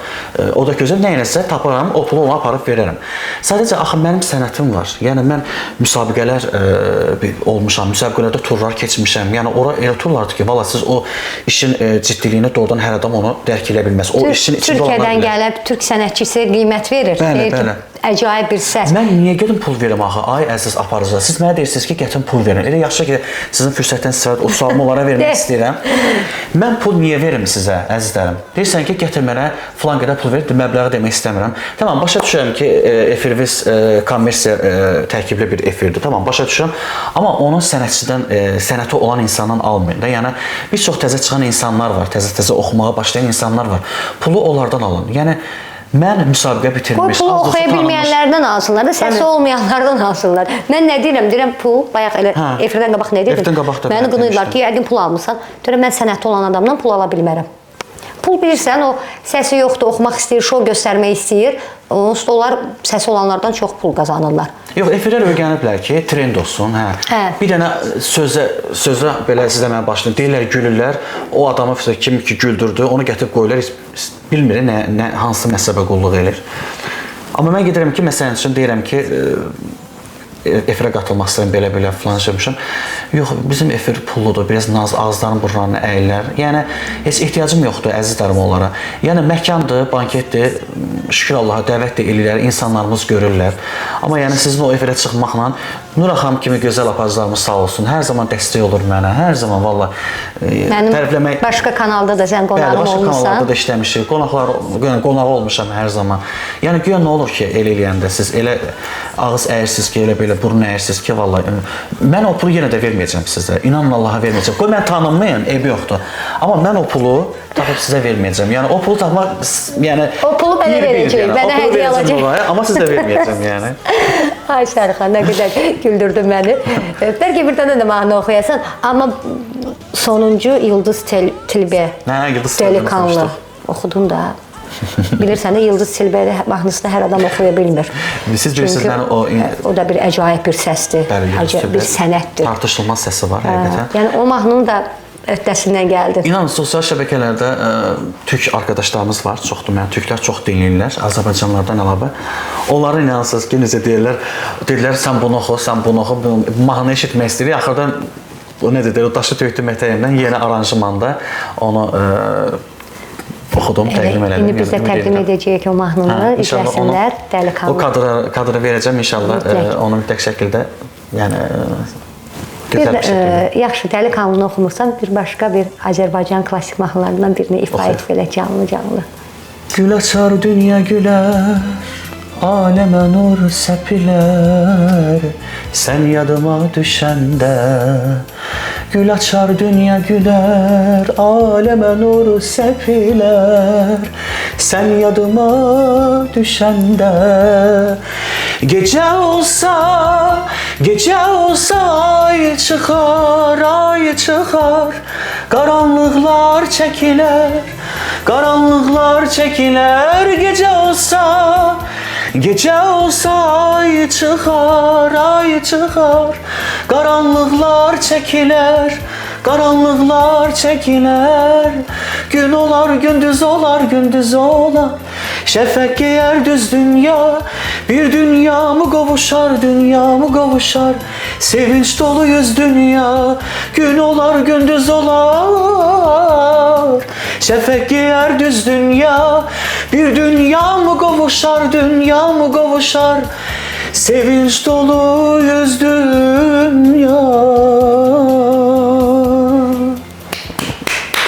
o da gözəl nəyinəsə taparam, o pulu ona aparıb verərəm. Sadəcə, axı, mənim sənətim var. Yəni, mən müsabiqələr olmuşam, müsabiqələrdə turlar keçmişəm. Yəni, ora elə turlardır ki, valla siz o işin ciddiliyini doğrudan hər adam onu dərk elə bilməz. O işin içində olanlar Türkiyədən gəlib, türk sənətçisi qiymət verir. Bəli. Əcaib bir səs. Mən niyə gedim pul verim axı? Ay əziz aparıcılar, siz mənə deyirsiniz ki, gətin pul verin. Elə yaxşı ki, sizin fürsətdən istifadə o sualımı onlara vermək istəyirəm. Mən pul niyə verim sizə, əzizlərim? Deyirsən ki, gətir mənə filan qədər pul ver, məbləği demək istəmirəm. Tamam, başa düşürəm ki, efiriniz kommersiya tərkibli bir efirdir. Tamam, başa düşürəm. Amma onun sənətçidən, sənəti olan insandan almayın da. Yəni, bir çox təzə çıxan insanlar var, təzə oxumağa başlayan insanlar var. Pulu onlardan alın. Yəni, Mən müsabiqə Qoy bitirmiş, pulu az da olsa oxuya tanınmış. bilməyənlərdən alsınlar da, səsi olmayanlardan alsınlar. Mən nə deyirəm pul, bayaq elə Hə. efirdən qabaq nə dedim? Efirdən qabaq da Məni mən qınayırlar ki, yəqin pul almısan. Deyirəm, mən sənətli olan adamdan pul ala bilmərəm. Pul bilirsən, o səsi yoxdur, oxumaq istəyir, şou göstərmək istəyir. Onsuz da onlar səsi olanlardan çox pul qazanırlar. Yox, efirlər öyrəniblər ki, trend olsun, hə. Hə. Bir dənə sözə belə sizə mənə başlayın. Deyirlər, gülürlər. O adamı kim ki güldürdü, onu gətirib qoyurlar. Bilmir nə hansı məsəbə qulluq edir. Amma mən gedirəm ki, məsələn üçün deyirəm ki, efirə qatılmaq istəyirəm, belə filan şeymişəm. Yox, bizim efir pulludur, biraz ağızlarını, burunlarını əyirlər. Yəni, heç ehtiyacım yoxdur əzizlərim onlara. Yəni, məkandır, banketdir, şükür Allaha dəvət də eləyirlər, insanlarımız görürlər. Amma yəni, sizin o efirə çıxmaqla, Nura xanım kimi gözəl apazlarımız sağ olsun, hər zaman dəstək olur mənə, hər zaman valla tərifləmək... Mənim başqa kanalda da sən qonağım olmuşsan. Başqa kanallarda da işləmişik, qonağı olmuşam hər zaman. Yəni, güya nə olur ki, elə eləyəndə siz elə ağız əyirsiniz ki, elə belə burun əyirsiniz ki, vallahi mən o pulu yenə də verməyəcəm sizə. İnanın Allaha verməyəcəm. Qoy mən tanınmayın, eybi yoxdur. Amma mən o pulu tapıb sizə verməyəcəm. Yəni o pulu tapmaq, yəni o pulu mənə verəcək, mənə hədiyyə alacaq. Amma sizə verməyəcəm, yəni. Ay Şərxan, nə qədər güldürdün məni. Bəlkə bir dənə də mahnı oxuyasan, amma sonuncu Yıldız Tilbe. Yıldız Tilbe Delikanlı oxudun da. Bilirsən də Yıldız Tilbe mahnısını hər adam oxuya bilmir. Siz bilirsiniz, o da bir əcaib bir səsdir, bir sənətdir. Tartışılmaz səsi var, həqiqətən. Yəni o mahnının da öhdəsindən gəldi. İnanın, sosial şəbəkələrdə türk arkadaşlarımız var, çoxdur. Mən türklər çox dinləyirlər, Azərbaycanlardan əlavə. Onları inansınız ki, necə deyirlər, sən bunu oxu, sən bunu oxu, mahnı eşitmək istəyir. Axırdan, o nə deyir, o daşı tökdü mətəyindən yeni aranjmanda onu oxudum, təqdim elədim. İndi biz də təqdim edəcəyik o mahnını, izləsinlər, Delikanlı. O kadrı verəcəm inşallah, onu mütləq şəkildə, yəni... Yaxşı, Delikanlını oxumursan, bir başqa bir Azərbaycan klassik mahnılarından birini ifa et belə canlı-canlı. Gül açar dünya gülər, aləmə nur səpilər, sən yadıma düşəndə. Gül açar dünya gülər, aləmə nur səpilər, sən yadıma düşəndə. Gecə olsa ay çıxar, qaranlıqlar çəkilər, gecə olsa ay çıxar, qaranlıqlar çəkilər, gün olar, gündüz olar, şəfəq geyər düz dünya, bir dünyamı qovuşar, sevinç dolu yüz dünya, gün olar, gündüz olar, şəfəq geyər düz dünya, bir dünyamı qovuşar, sevinç dolu yüz dünya.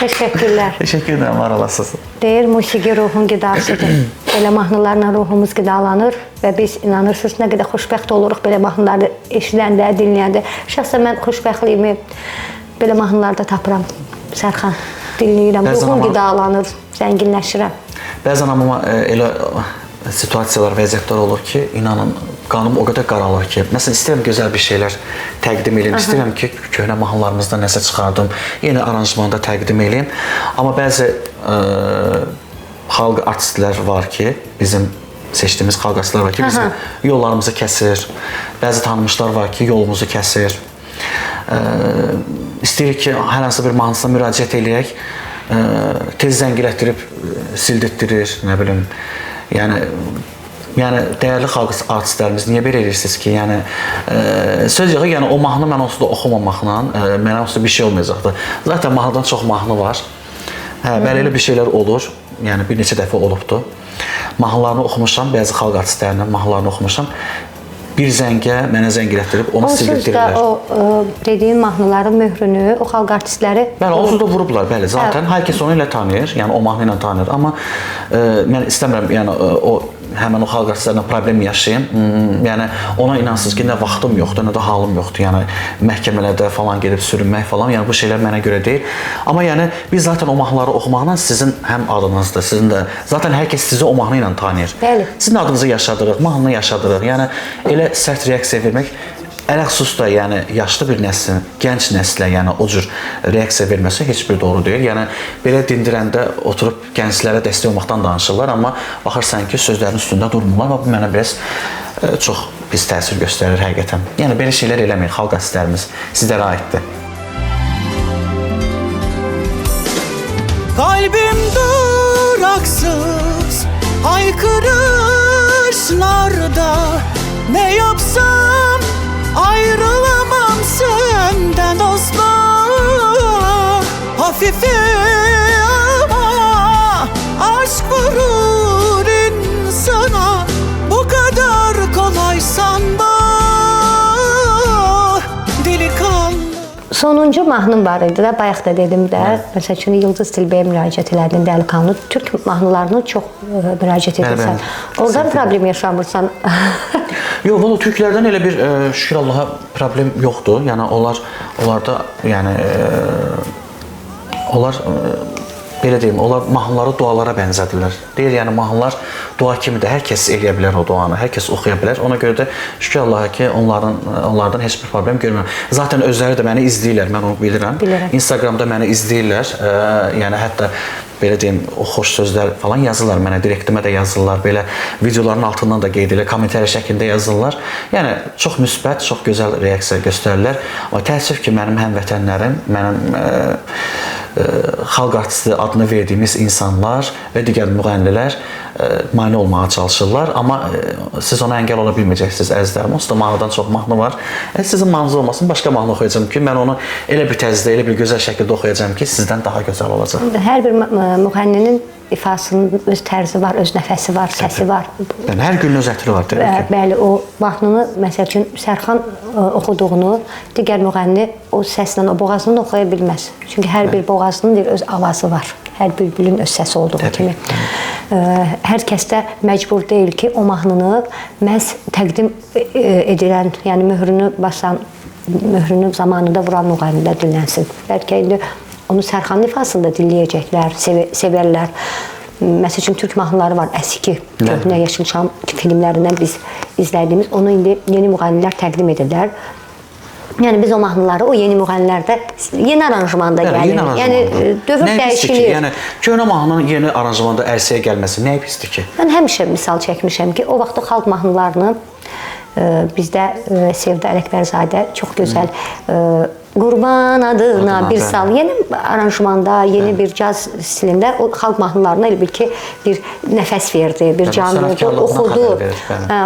Təşəkkürlər. Teşekkür ederim, var olasınız. Deyir, musiqi ruhun qidasıdır. Belə mahnılarla ruhumuz qidalanır və biz inanırsınız nə qədər xoşbəxt oluruq belə mahnıları eşidəndə, dinləyəndə. Şəxsən mən xoşbəxtliyimi belə mahnılarda tapıram. Sərxan, dinləyirəm, ruhum qidalanır, zənginləşirəm. Bəzən amma elə situasiyalar, vəziyyətlər olur ki, inanın, qanım o qədər qaralır ki, məsələn, istəyirəm gözəl bir şeylər təqdim edeyim, istəyirəm ki, köhnə mahnılarımızdan nəsə çıxardım, yeni aranjmanda təqdim edeyim. Amma bəzi xalq artistlər var ki, bizim seçdiyimiz xalq artistlər var ki, bizim yollarımızı kəsir. Bəzi tanınmışlar var ki, yolumuzu kəsir. İstəyirik ki, hər hansı bir mahnısına müraciət eləyək, tez zəngilətdirib sildirtdirir, nə bilim. Yəni dəyərli xalq artistlərimiz niyə belə edirsiniz ki, yəni söz yox, yəni o mahnı mən onsuz da oxumamaqla mənə onsuz da bir şey olmayacaqdır. Zaten mahnıdan çox mahnı var. Bəli, elə bir şeylər olur, yəni bir neçə dəfə olubdur. Mahnılarını oxumuşam, bəzi xalq artistlərinin mahnılarını oxumuşam. Bir zəngə mənə zəngilətdirib onu sildirtdirirlər. Onsuz da o dediyin mahnıların möhrünü o xalq artistləri... Bəli, onsuz da vurublar, bəli. Zaten hər kəs onu ilə tanıyır, yəni o mahnı ilə tanıyır. Amma mən istəmirəm, yəni o həmin o xalq artistlərlə problem yaşayım. Yəni ona inansız ki, nə vaxtım yoxdur, nə də halım yoxdur. Yəni məhkəmələrdə falan gedib sürünmək falan, yəni bu şeylər mənə görə deyil. Amma yəni biz zaten o mahnıları oxumaqla sizin həm adınızdır, sizin də zaten hər kəs sizi o mahnı ilə tanıyır. Bəli. Sizin adınızı yaşadırıq, mahnını yaşadırıq. Yəni elə sərt reaksiya vermək ələxüsus da, yəni yaşlı bir nəslin, gənc nəslə, yəni o cür reaksiya verməsi heç bir doğru deyil. Yəni belə dindirəndə oturub gənclərə dəstək olmaqdan danışırlar, amma baxırsan ki, sözlərin üstündə durmurlar və bu mənə biraz çox pis təsir göstərir həqiqətən. Yəni belə şeylər eləməyin, xalq artistlərimiz sizlərə aiddir. Kalbim duraksız haykırışlarda, ne yapsam ayrılamam senden asla. Hafife ama aşk vurur insana, bu kadar kolay sanma delikanlı. Sonuncu mahnım var idi də, bayaq da dedim də. Məsəl üçün Yıldız Tilbeyə müraciət elədin, Dəliqanlı. Türk mahnılarına çox müraciət edirsən. Oradan problem yaşamırsan. Yox, valla türklərdən elə bir şükür Allaha problem yoxdur. Yəni onlarda yəni onlar belə deyim, onlar mahnıları dualara bənzədirlər. Deyir, yəni mahnılar dua kimidir. Hər kəs eləyə bilər o duanı, hər kəs oxuya bilər. Ona görə də şükür Allaha ki, onlardan heç bir problem görmürəm. Zaten özləri də məni izləyirlər, mən onu bilirəm. Instagramda məni izləyirlər. Yəni hətta belə deyim, o xoş sözlər falan yazırlar mənə, direktimə də yazırlar, belə videoların altından da qeyd edirlər, kommentariya şəklində yazırlar. Yəni çox müsbət, çox gözəl reaksiya göstərirlər. Amma təəssüf ki, mənim həmvətənlərim, mənim xalq artisti adını verdiyimiz insanlar və digər müğənnilər mane olmağa çalışırlar. Amma siz ona əngəl ola bilməyəcəksiniz, əzizlərim. Onsuz da mahnıdan çox mahnı var. Sizin mahnınız olmasın, başqa mahnı oxuyacağım ki, mən onu elə bir tərzdə, elə bir gözəl şəkildə oxuyacağam ki, sizdən daha gözəl olacaq. Hər bir müğənninin ifasının öz tərzi var, öz nəfəsi var, səsi var. Yəni hər günün öz ətri var, təbii ki. Bəli, o mahnını məsəl üçün Sərxan oxuduğunu digər müğənni o səslə, o boğazını oxuya bilməz. Çünki hər bir boğazının öz avazı var. Hər bülbülün öz səsi olduğu kimi. Hər kəs də məcbur deyil ki, o mahnını məhz təqdim edilən, yəni möhrünü basan, möhrünü zamanında vuran müğənnidə dinlənsin. Bəlkə indi onu Sərxanın ifasında dinləyəcəklər, sevərlər. Məsəl üçün türk mahnıları var, əski, Köhnə Yeşilçam filmlərindən biz izlədiyimiz, onu indi yeni müğənnilər təqdim edirlər. Yəni biz o mahnıları o yeni müğənnilərdə yeni aranjmanda gəlir. Yəni dövr dəyişilir. Yəni köhnə mahnının yeni aranjmanda ərsəyə gəlməsi nəyə pisdir ki? Mən həmişə misal çəkmişəm ki, o vaxt o xalq mahnılarını bizdə Sevda Ələkbərzadə çox gözəl Qurban adına bir sal, yeni aranjmanda, yeni bir caz stilində o xalq mahnılarına elə bil ki, bir nəfəs verdi, bir can verdi,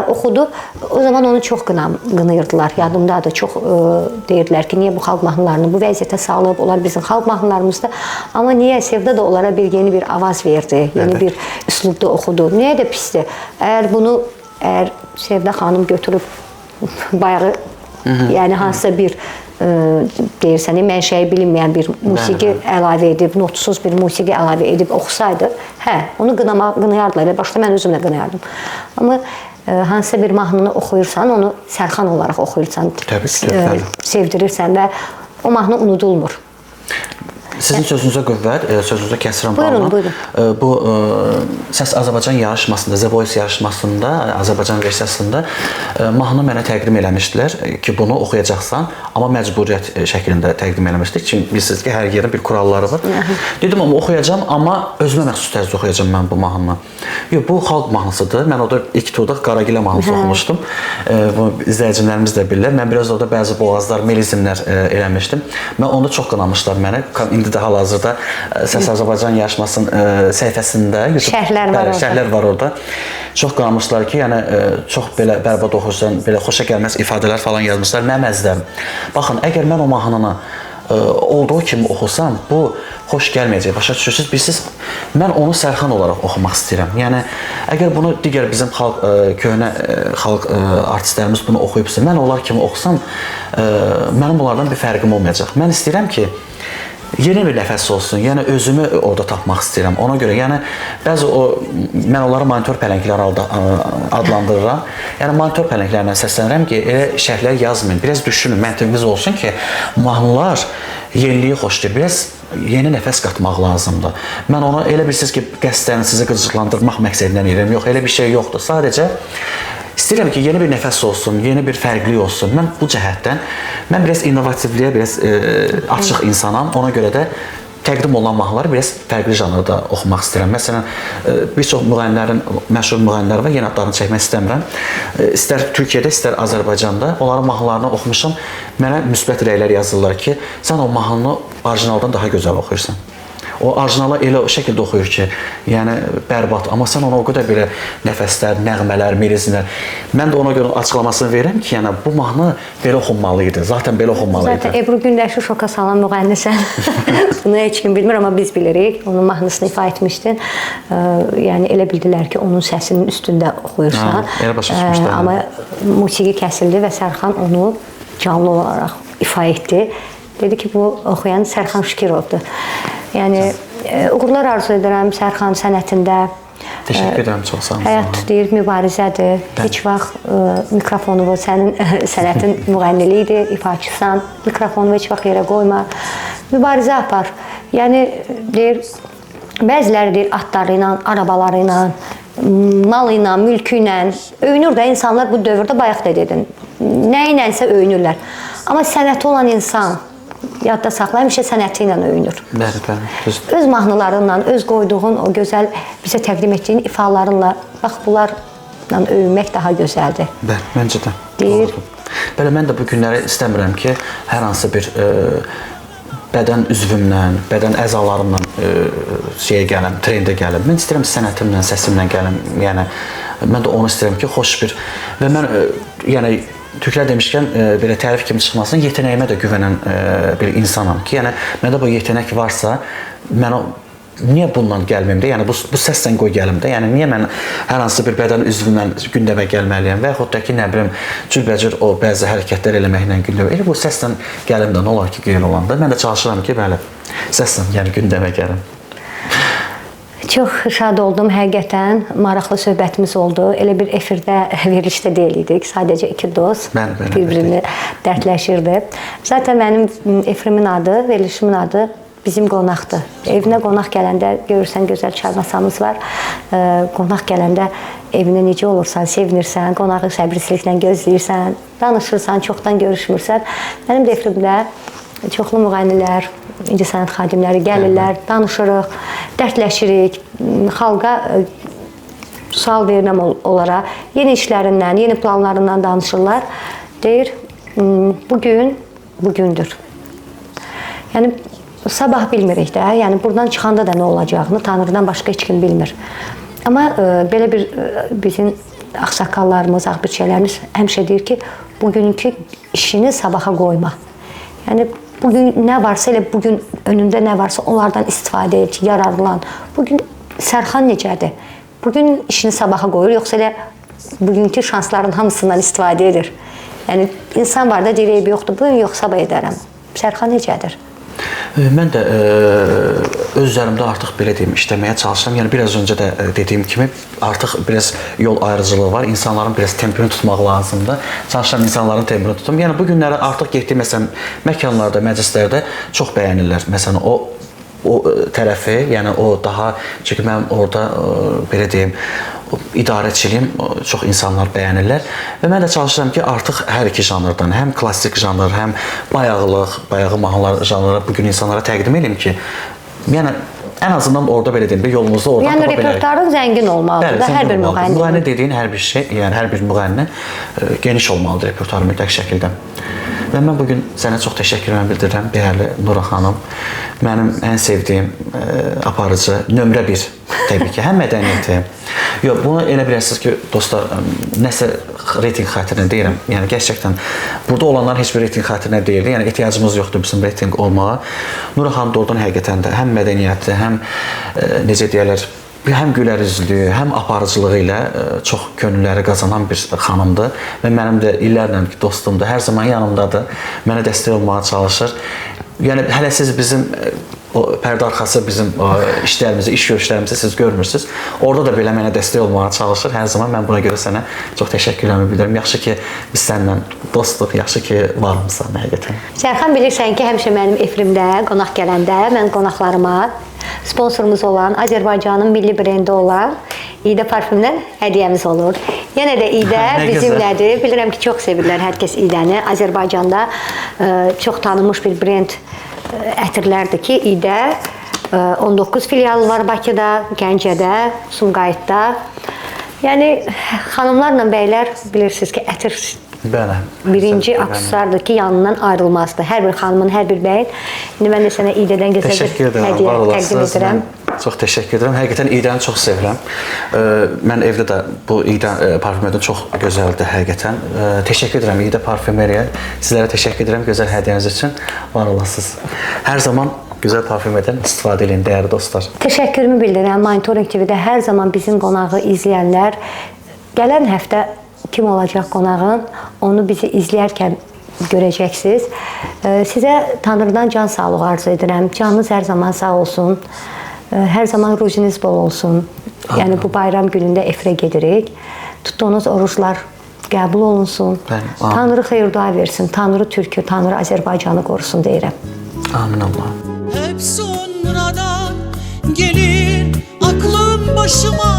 oxudu. O zaman onu çox qınayırdılar, yadımdadır. Çox deyirdilər ki, niyə bu xalq mahnılarını bu vəziyyətə salıb, onlar bizim xalq mahnılarımızda. Amma niyə Sevda da onlara yeni bir avaz verdi, yeni bir üslubda oxudu. Niyə də pisdir? Əgər Sevda xanım götürüb bayağı, yəni hansısa bir deyirsən, mənşəyi bilinməyən bir musiqi əlavə edib, notsuz bir musiqi əlavə edib oxusaydı, onu qınayardılar. Başda mən özümlə qınayardım. Amma hansısa bir mahnını oxuyursan, onu Sərxan olaraq oxuyursan, sevdirirsən və o mahnı unudulmur. Sizin sözünüzə qüvvət, sözünüzə kəsirəm bağlı. Bu Səs Azərbaycan yarışmasında, The Voice yarışmasında, Azərbaycan versiyasında mahnı mənə təqdim eləmişdilər ki, bunu oxuyacaqsan, amma məcburiyyət şəklində təqdim eləmişdik. Çünki bilirsiniz ki, hər yerin bir kuralları var. Dedim, amma oxuyacam, amma özümə məxsus tərzdə oxuyacam mən bu mahnını. Yox, bu xalq mahnısıdır. Mən orada ilk turda Qaragilə mahnısı oxumuşdum. İzləyicilərimiz də bilirlər. Mən biraz orada bəzi boğazlar, melizmlər eləmişdim. Mən onu çox qınamışlar mənə. İndi də hal-hazırda Səs Azərbaycan yarışmasının səhifəsində şərhlər var orada. Çox qanmışlar ki, yəni çox belə bərbad oxursan, belə xoşa gəlməz ifadələr falan yazmışlar. Mənim əzizlərim, baxın, əgər mən o mahnını olduğu kimi oxusam, bu xoş gəlməyəcək. Başa düşürsünüz, bilirsiniz, mən onu Sərxan olaraq oxumaq istəyirəm. Yəni, əgər bunu digər bizim köhnə xalq artistlərimiz bunu oxuyubsa, mən onlar kimi oxusam, mənim onlardan bir fərqim olmayacaq. Mən istəyirəm ki, yeni bir nəfəs olsun. Yəni özümü orada tapmaq istəyirəm. Ona görə yəni bəzi mən onları monitor pələngləri adlandırıram. Yəni monitor pələnglərinə səslənirəm ki, elə şərhlər yazmayın. Biraz düşünün, məntiqiniz olsun ki, mahnılar yeniliyi xoşlayır. Biraz yeni nəfəs qatmaq lazımdır. Mən onu elə bilirsiniz ki, qəsdən sizi qıcıqlandırmaq məqsədindən edirəm. Yox, elə bir şey yoxdur. Sadəcə istəyirəm ki, yeni bir nəfəs olsun, yeni bir fərqli olsun. Mən bu cəhətdən, mən biraz innovativliyə, biraz açıq insanam. Ona görə də təqdim olunan mahnıları biraz fərqli janrda oxumaq istəyirəm. Məsələn, bir çox müğənnilərin, məşhur müğənnilər var, yenə adlarını çəkmək istəmirəm. İstər Türkiyədə, istər Azərbaycanda onların mahnılarını oxumuşam. Mənə müsbət rəylər yazırlar ki, sən o mahnını orijinaldan daha gözəl oxuyursan. O orijinalı elə o şəkildə oxuyur ki, yəni bərbad, amma sən ona o qədər belə nəfəslər, nəğmələr, melizmlər. Mən də ona görə açıqlamasını verirəm ki, yəni bu mahnı belə oxunmalı idi. Zaten belə oxunmalı idi. Zaten Ebru Gündeşi şoka salan müğənnisən. Bunu heç kim bilmir, amma biz bilirik. Onun mahnısını ifa etmişdin. Yəni elə bildilər ki, onun səsinin üstündə oxuyursan. Elə başa düşmüşlər. Amma musiqi kəsildi və Sərxan onu canlı olaraq ifa etdi. Dedi ki, bu oxuyan Sərxan Şükirovdur. Yəni uğurlar arzu edirəm Sərxan sənətində. Təşəkkür edirəm, çox sağ olun. Həyat deyir, mübarizədir. Heç vaxt mikrofonu sənin sənətin müğənniliyidir, ifaçısan. Mikrofonu heç vaxt yerə qoyma. Mübarizə apar. Yəni deyir, bəziləri deyir atları ilə, arabaları ilə, malı ilə, mülkü ilə öyünür də insanlar bu dövrdə bayaq da dedin. Nə ilənsə öyünürlər. Amma sənəti olan insan yadda saxla, həmişə sənəti ilə öyünür. Bəli, bəli. Öz mahnılarınla, öz qoyduğun o gözəl bizə təqdim etdiyin ifalarınla, bax bunlarla öyünmək daha gözəldir. Bəli, məncə də. Deyir. Belə mən də bu günləri istəmirəm ki, hər hansı bir bədən üzvümlə, bədən əzalarımla şeyə gəlim, trendə gəlim. Mən istəyirəm sənətimlə, səsimlə gəlim. Yəni mən də onu istəyirəm ki, xoş bir və mən yəni Türklər demişkən belə tərif kimi çıxmasın, yetenəyimə də güvənən bir insanam ki, yəni məndə bu yetenek varsa, mən niyə bununla gəlməyim də? Yəni bu səslə qoy gəlim də. Yəni niyə mən hər hansı bir bədən üzvündən gündəmə gəlməliyəm və yaxud da ki, nə bilim, cürbəcür o bəzi hərəkətlər eləməklə gündəmə. Elə bu səslə gəlim də, nə olar ki, qeyri olanda. Mən də çalışıram ki, bəli, səslə yəni gündəmə gəlim. Çox şad oldum, həqiqətən maraqlı söhbətimiz oldu. Elə bir efirdə, verilişdə deyil idik. Sadəcə iki dost bir-birini dərdləşirdi. Zaten mənim efirimin adı, verilişimin adı Bizim Qonaqdır. Evinə qonaq gələndə görürsən gözəl çay masamız var. Qonaq gələndə evinə necə olursan, sevinirsən, qonağı səbirsizliklə gözləyirsən, danışırsan, çoxdan görüşmürsən. Mənim də efirimdə çoxlu müğənnilər, incəsənət xadimləri gəlirlər, danışırıq, dərdləşirik, xalqa sual verirəm onlara, yeni işlərindən, yeni planlarından danışırlar. Deyir, bugündür. Yəni, sabah bilmirik də, yəni buradan çıxanda da nə olacağını Tanrıdan başqa heç kim bilmir. Amma belə bir bizim ağsaqqallarımız, ağbirçələrimiz həmişə deyir ki, bugünkü işini sabaha qoyma. Yəni, bugün nə varsa, elə bugün önündə nə varsa onlardan istifadə et, yararlan. Bugün Sərxan necədir? Bugün işini sabaha qoyur, yoxsa elə bugünkü şansların hamısından istifadə edir. Yəni, insan var da deyir, eybi yoxdur, bugün yox, sabah edərəm. Sərxan necədir? Mən də öz üzərimdə artıq belə deyim, işləməyə çalışıram. Yəni biraz öncə də dediyim kimi artıq biraz yol ayrıcılığı var. İnsanların biraz tempini tutmaq lazımdır. Çalışıram insanların tempini tutum. Yəni bu günləri artıq getdiyim məsələn məkanlarda, məclislərdə çox bəyənirlər. Məsələn o tərəfi, yəni o daha çünki mən orada belə deyim idarəçiliyim çox insanlar bəyənirlər və mən də çalışıram ki, artıq hər iki janrdan, həm klassik janr, həm bayağı mahnılar janrı bu gün insanlara təqdim edeyim ki, yəni ən azından orada belə deyim, yolumuzda oradan tapa bilərik. Yəni repertuarın zəngin olmalıdır da hər bir müğənni. Müğənni dediyin hər bir şey, yəni hər bir müğənni geniş olmalıdır repertuarı mütləq şəkildə. Və mən bugün sənə çox təşəkkürlər bildirirəm, dəyərli Nura xanım. Mənim ən sevdiyim aparıcı, nömrə bir, təbii ki, həm mədəniyyəti. Yox, bunu elə bilirsiniz ki, dostlar, nəsə reyting xatirinə deyirəm. Yəni, gerçəkdən, burada olanlar heç bir reyting xatirinə deyildi. Yəni, ehtiyacımız yoxdur bizim reyting olmağa. Nura xanım doğrudan həqiqətən də həm mədəniyyətli, həm, necə deyərlər, həm gülərüzlüyü, həm aparıcılığı ilə çox könülləri qazanan bir xanımdır və mənim də illərlə dostumdur, hər zaman yanımdadır, mənə dəstək olmağa çalışır. Yəni hələ siz bizim o pərdə arxası bizim işlərimizi, iş görüşlərimizi siz görmürsüz. Orada da belə mənə dəstək olmağa çalışır. Hər zaman mən buna görə sənə çox təşəkkürlərimi bildirirəm. Yaxşı ki, biz səninlə dostluq, yaxşı ki, varmısan həqiqətən. Sərxan, bilirsən ki, həmişə mənim efrimdə qonaq gələndə mən qonaqlarıma sponsorumuz olan, Azərbaycanın milli brendi olan İdə parfümdən hədiyyəmiz olur. Yenə də İdə bizimlədir. Bilirəm ki, çox sevirlər hər kəs İdəni. Azərbaycanda çox tanınmış bir brend ətirlərdir ki, İdə 19 filialı var Bakıda, Gəncədə, Sumqayıtda. Yəni xanımlarla bəylər bilirsiniz ki, ətir Bəli. birinci aksesuardır ki, yanından ayrılmazdır. Hər bir xanımın, hər bir bəyin. İndi mən də sənə İdədən gözəl bir hədiyyə təqdim edirəm. Çox təşəkkür edirəm. Həqiqətən İdəni çox sevirəm. Mən evdə də bu İdə parfümeriyadan çox gözəldir həqiqətən. Təşəkkür edirəm İdə parfümeriya. Sizlərə təşəkkür edirəm gözəl hədiyyəniz üçün. Var olasınız. Hər zaman gözəl parfümeriyadan istifadə edin, dəyərli dostlar. Təşəkkürümü bildirirəm. Monitoring TV-də hər zaman bizim qonağı izləyənlər gələn həftə kim olacaq qonağın, onu bizi izləyərkən görəcəksiniz. Sizə Tanrıdan can sağlığı arzu edirəm. Canınız hər zaman sağ olsun. Hər zaman rujiniz bol olsun. Yəni bu bayram günündə efirə gedirik. Tutduğunuz oruçlar qəbul olunsun. Tanrı xeyir-dua versin. Tanrı Türkü, Tanrı Azərbaycanı qorusun deyirəm. Amin Allah. Hep sonradan gelir aklım başıma.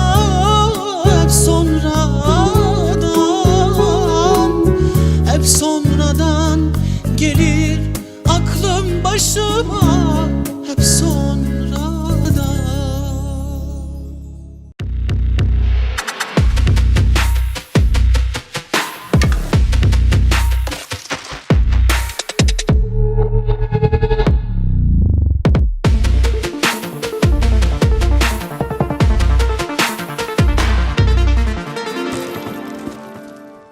Hep sonradan gelir aklım başıma.